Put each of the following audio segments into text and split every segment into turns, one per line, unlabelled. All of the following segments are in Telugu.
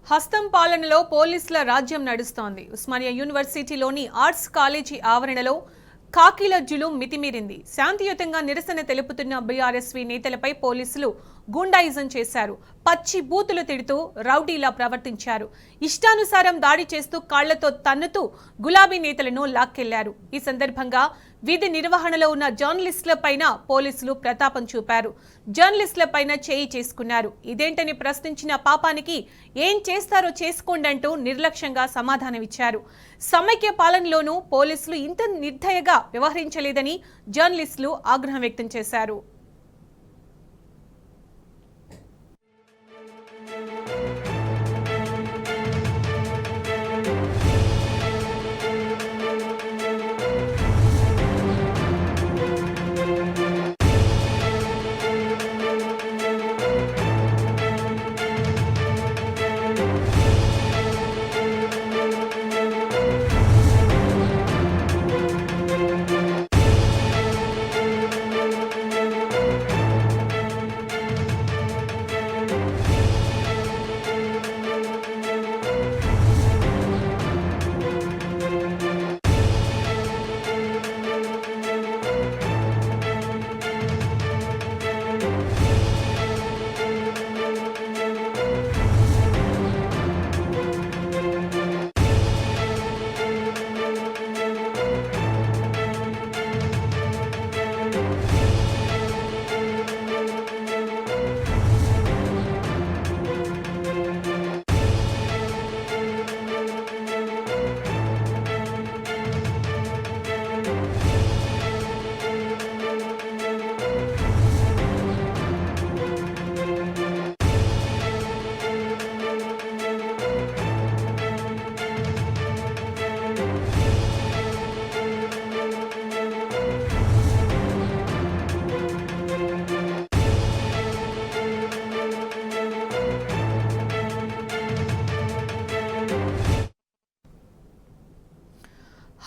హస్తం పాలనలో పోలీసుల రాజ్యం నడుస్తోంది. ఉస్మానియా యూనివర్సిటీలోని ఆర్ట్స్ కాలేజీ ఆవరణలో కాకీల జులుం మితిమీరింది. శాంతియుతంగా నిరసన తెలుపుతున్న బీఆర్ఎస్వీ నేతలపై పోలీసులు గూండాయిజం చేశారు. పచ్చి బూతులు తిడుతూ రౌడీలా ప్రవర్తించారు. ఇష్టానుసారం దాడి చేస్తూ కాళ్లతో తన్నుతూ గులాబీ నేతలను లాక్కెళ్లారు. ఈ సందర్భంగా విధి నిర్వహణలో ఉన్న జర్నలిస్టులపైన పోలీసులు ప్రతాపం చూపారు. జర్నలిస్టులపైన చేయి చేసుకున్నారు. ఇదేంటని ప్రశ్నించిన పాపానికి ఏం చేస్తారో చేసుకోండంటూ నిర్లక్ష్యంగా సమాధానమిచ్చారు. సమైక్య పాలనలోనూ పోలీసులు ఇంత నిర్దయగా వ్యవహరించలేదని జర్నలిస్టులు ఆగ్రహం వ్యక్తం చేశారు.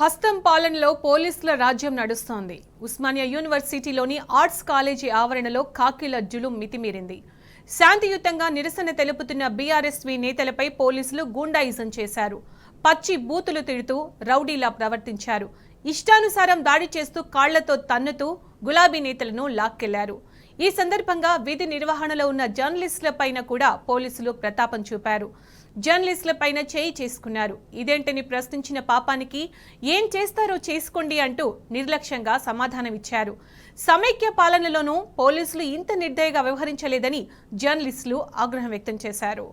హస్తం పాలనలో పోలీసుల రాజ్యం నడుస్తోంది. ఉస్మానియా యూనివర్సిటీలోని ఆర్ట్స్ కాలేజీ ఆవరణలో కాకీల జులుం మితిమీరింది. శాంతియుతంగా నిరసన తెలుపుతున్న బీఆర్ఎస్వీ నేతలపై పోలీసులు గూండాయిజం చేశారు. పచ్చి బూతులు తిడుతూ రౌడీలా ప్రవర్తించారు. ఇష్టానుసారం దాడి చేస్తూ కాళ్లతో తన్నుతూ గులాబీ నేతలను లాక్కెళ్లారు. ఈ సందర్భంగా విధి నిర్వహణలో ఉన్న జర్నలిస్టులపైన కూడా పోలీసులు ప్రతాపం చూపారు. జర్నలిస్టులపైన చేయి చేసుకున్నారు. ఇదేంటని ప్రశ్నించిన పాపానికి ఏం చేస్తారో చేసుకోండి అంటూ నిర్లక్ష్యంగా సమాధానమిచ్చారు. సమైక్య పాలనలోనూ పోలీసులు ఇంత నిర్దయగా వ్యవహరించలేదని జర్నలిస్టులు ఆగ్రహం వ్యక్తం చేశారు.